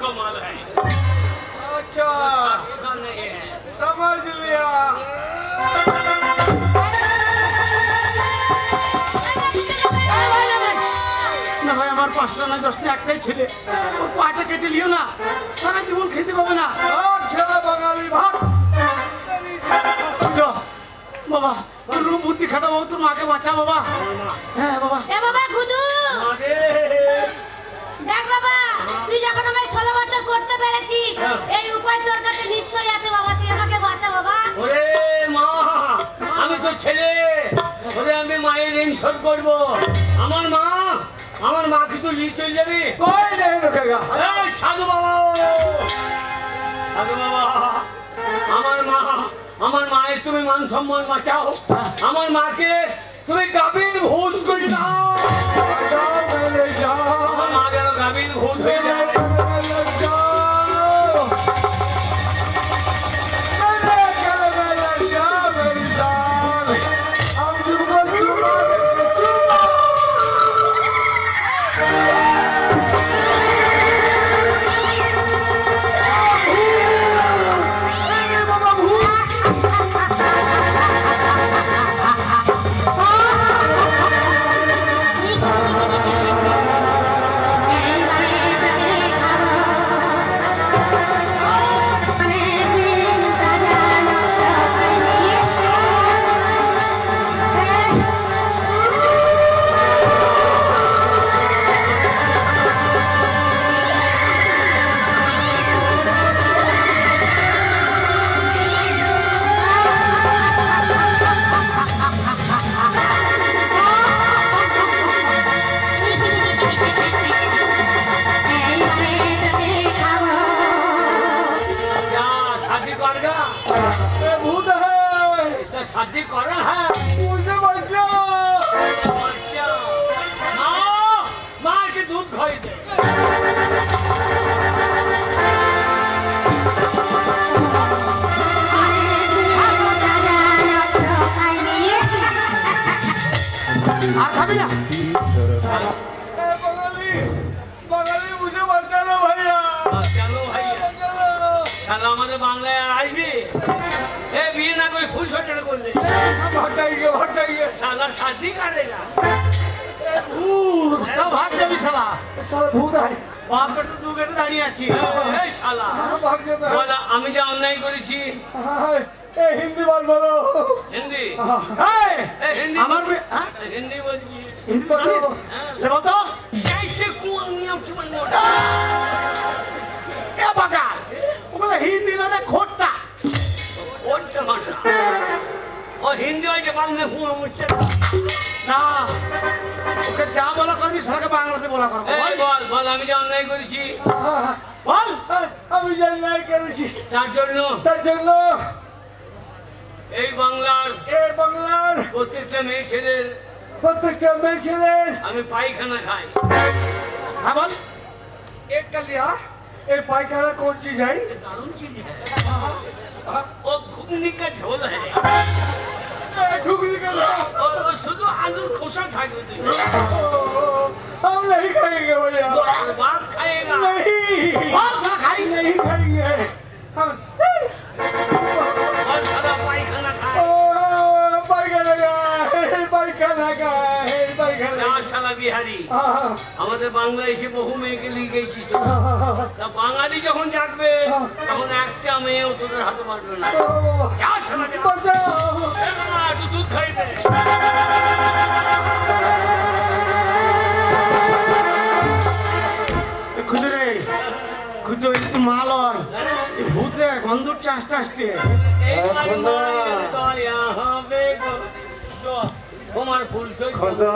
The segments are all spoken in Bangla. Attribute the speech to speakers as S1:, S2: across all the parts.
S1: को माल है।
S2: अच्छा
S1: छाती का नहीं है।
S2: समझ लिया।
S3: না ভাই আমার 5টা না 10টা একটাই ছেলে, ওর পাটা কেটে লিও না, সারা জীবন খেতে পাবে না।
S2: আচ্ছা বাঙালি ভাত
S3: যা, বাবা তোর বুদ্ধি খাটা বাবা, তোর মাকে বাঁচা বাবা। হ্যাঁ বাবা।
S4: এ বাবা গুদু, দেখ বাবা, তুই যখন আমায় 16 বছর করতে পেরেছিস, এই উপায় তোর কাছে নিশ্চয়ই আছে বাবা, তুই আমাকে বাঁচা বাবা।
S1: ওরে মা, আমি তো ছেলে, ওরে আমি মায়ের ঋণ শোধ করবো। আমার মা কি তুই নিয়ে চলে যাবি?
S2: কই नहीं रुकेगा।
S1: এই সাধু বাবা, সাধু বাবা, আমার মায়ের তুমি মান সম্মান বাঁচাও। আমার মাকে তুমি গাভীর ভূত করে দাও।
S2: जाओ मेरे जाओ
S1: আমার মা যেন গাভীর ভূত হয়ে যায়।
S2: भूत है
S1: तो शादी करो है।
S2: मुझे बचाओ
S1: बच्चा, माँ के दूध खाई दे।
S3: আর খাবি না?
S2: बंगाली बंगाली मुझे बचा लो भैया
S1: चलो भैया,
S2: चलो
S1: শালা আমাদের বাংলায় আর আসবি? এ বিয়ে না করে ফুল সজ্জা করলে
S2: भाग जाइए
S1: শালা শাদি করেগা।
S3: তাও ভাগ যাবি শালা,
S2: साला भूत है
S3: বাপ বেটা তো 2 গেটে দাঁড়িয়ে আছি।
S1: এই শালা,
S2: भाग जाता है
S1: বল আমি যা অন্যায় করেছি।
S2: हाँ, ए हिंदी बात बोलो
S1: হিন্দি
S3: এই,
S1: এ হিন্দি
S3: আমার হ্যাঁ
S1: হিন্দি বলছি।
S3: হিন্দি তো জানিস? লে বল তো।
S1: कैसे कुआं नियम चुमन मोड़
S3: এ বাগাল, ওগুলো হিন্দি না খোট্টা।
S1: और टमाटर और हिंदी वाले बाल में हुआ मुझसे।
S3: না, ওকে যা বলা করবি শালাকে বাংলাতে বলা করবো।
S1: এই বল বল আমি যা অন্যায় করেছি
S3: বল।
S2: আমি জানি না করেছি
S1: তার জন্য
S2: তার জন্য
S1: এই বাংলার
S2: এই বাংলার
S1: প্রত্যেকটা মেয়ে ছেলের
S2: প্রত্যেকটা মেয়ে ছেলের
S1: আমি পায়খানা খাই।
S3: হ্যাঁ বল।
S2: एक कर लिया ये पायखाना कौन चीज है
S1: ये दारुण चीज है। वो घुगनी का झोल है
S2: ढुकने का
S1: और शुद्ध आलू खोसा था
S2: हम नहीं खाएंगे भैया
S1: बाप खाएगा।
S2: नहीं
S3: বল শালা খাই।
S2: नहीं खाएंगे हम
S1: और साला पायखाना खाए।
S2: पायखाना का पायखाना का पायखाना
S1: যা শালা বিহারি, আমাদের বাংলা এসে বহু মেয়েকে নিয়ে গেছিস তো। তা বাঙালি যখন জাগবে তখন একটা মেয়েও তোদের হাতে পারবে না। যা শালা যা।
S2: बचाओ
S1: এ বাবা, একটু দুধ খাই দে।
S3: খুঁজে রে, খুঁজে একটু মাল হয়। এই ভূত রে গন্ধর চাষটা আসছে।
S1: এই বাংলার দয়া হবে গো। তোমার ফুল সই
S5: খোদা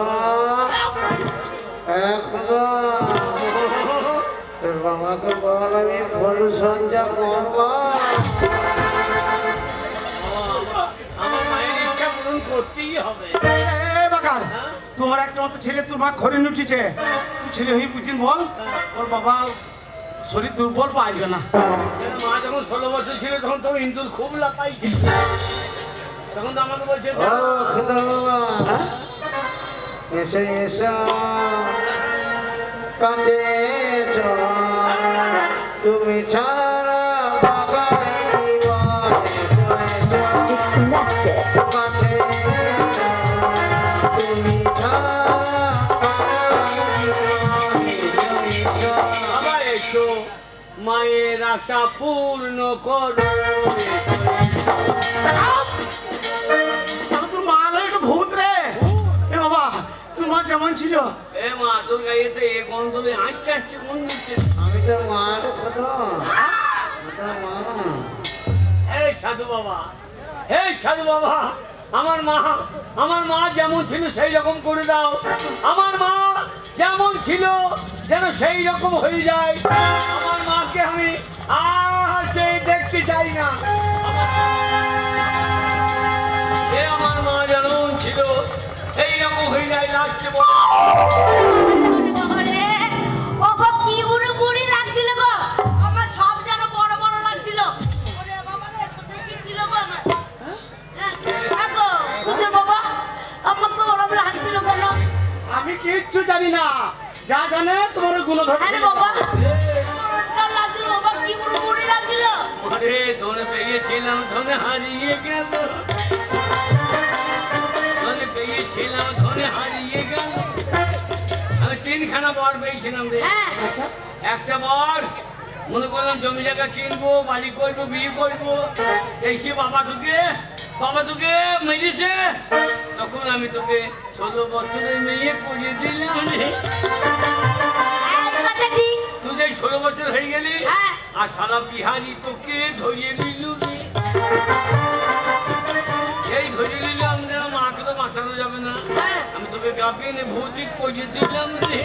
S5: খোদা তোর বাবাকে বল আমি ফুল সঞ্জা করবো।
S1: আমার মায়ের ইচ্ছা পূরণ করতেই হবে।
S3: এ বাগাল, তোমার একটা মতো ছেলে, তোর মা ঘরে উঠেছে, তুই ছেলে হয়ে বুঝিন বল। ওর বাবা শরীর দুর্বল পাইবে না।
S1: কেন মা যখন 16 বছর ছিল তখন তো ইন্দুর খুব লাপাইছে, তখন তো আমাকে বলছে
S5: ও খোদা বাবা এসো এসো কাছে এসো তুমি ছাড়া বাগাই কাছে তুমি ছাড়া
S1: আবার এসো মায়ের আশা পূর্ণ করো।
S3: তোর মা হলো একটা ভূত রে। এ বাবা, তোর মা যেমন ছিল।
S1: এ মা তোর গাইতে এ গন্ধলে আসছে আসছে কোন দিচ্ছে?
S5: আমি তো মার কথা মা
S1: এই সাধু বাবা, এই সাধু বাবা, আমার মা যেমন ছিল সেই রকম করে দাও। আমার মা যেমন ছিল যেন সেই রকম হয়ে যায়। আমার মাকে আমি আর সেই দেখতে চাই না। আমার মা যেমন ছিল এই রকম হয়ে যায় লাস্টে বলে।
S4: বাবারে, ওগো কি উড়ি লাগছিল গো। আমার সব যেন বড় বড় লাগছিল। ওরে বাবারে, কোথায় কি ছিল গো আমার? হ্যাঁ, গো, কোথায় বাবা? আমাকে ওরম লাগছিল কেন?
S3: আমি কিচ্ছু জানি না, যা জানে তোমার গুণধর
S4: আরে বাবা, ওরম লাগছিল বাবা, কি উড়ি লাগছিল?
S1: আরে ধনে পেয়েছিলাম ধনে হারিয়ে গেল, ধনে পেয়েছিলাম ধনে হারিয়ে গেল। আমি তিনখানা বর পেয়েছিলাম রে।
S4: হ্যাঁ,
S1: একটা বর মনে করলাম জমি জায়গা কিনবো, বাড়ি করবো, বিয়ে করবো। এই সে বাবা তোকে মেরেছে। তখন আমি তোকে 16 বছরের মেয়ে করিয়ে দিলাম রে।
S4: এই কথা ঠিক।
S1: তুই যে 16 বছর হয়ে গেলি
S4: হ্যাঁ।
S1: আর সারা বিহারি তোকে ধরিয়ে দিল রে। এই ধরিয়ে নিলাম রে, মাকে তো বাঁচানো যাবে না।
S4: হ্যাঁ।
S1: আমি তোকে গাপিয়ে ভৌতিক করিয়ে দিলাম রে।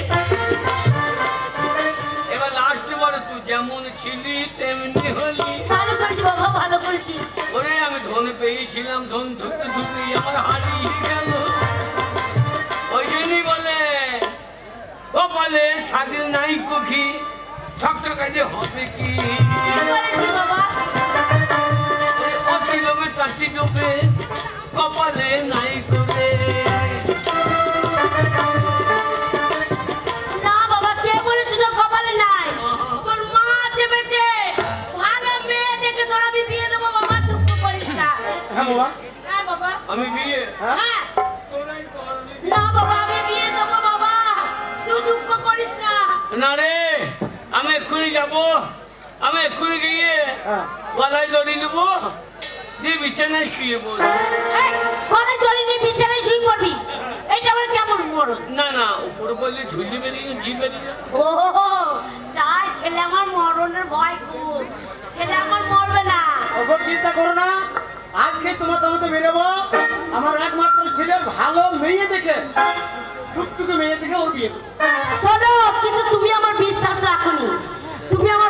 S1: এবার লাস্টে বলে তুই যেমন ছিলি তেমনি হলি।
S4: ভালো করেছি বাবা, ভালো করেছি।
S1: ওরে আমি ধনে পেয়েছিলাম, ধন ধরতে ধরতে আমার হারিয়ে গেল। ওই জন্যই বলে কপালে থাকলে নাই কখি, ছকটা কাজে হবে কি?
S4: কি করেছি বাবা?
S1: ওরে অতি লোভে তাতি লোভে কপালে নাই করে।
S4: না বাবা, কে বলেছে তোর কপালে নাই? তোর মা চেপেছে। ভালো মেয়ে দেখে তোর আমি বিয়ে দেবো বাবা, দুঃখ করিস না।
S3: হ্যাঁ বাবা,
S4: হ্যাঁ বাবা।
S1: আমি বিয়ে
S4: হ্যাঁ।
S1: তোরাই করবি।
S4: না বাবা, আমি বিয়ে দেবো বাবা, তুই দুঃখ করিস না।
S1: না রে, আমি এক্ষুনি যাবো। আমি এক্ষুনি গিয়ে
S3: হ্যাঁ।
S1: গলায় দড়ি নেবো, দিয়ে বিছানায় শুয়ে পড়বো।
S4: এই, গলায় দড়ি নিয়ে বিছানায় শুয়ে পড়বি? এটা আবার কেমন মরণ?
S1: না না, উপরে বললে ঝুলি বেরিয়ে ঝি বেরিয়ে।
S4: ও তাই ছেলে আমার মরণের ভয় খুব। ছেলে আমার মরবে না।
S3: ওগো চিন্তা করো না, আজকে তোমার তোমাকে বেরোবো। আমার একমাত্র ছেলের ভালো মেয়ে দেখে, টুকটুকে মেয়ে দেখে ওর বিয়ে দেবো।
S4: শোনো, কিন্তু তুমি আমার বিশ্বাস রাখোনি। তুমি আমার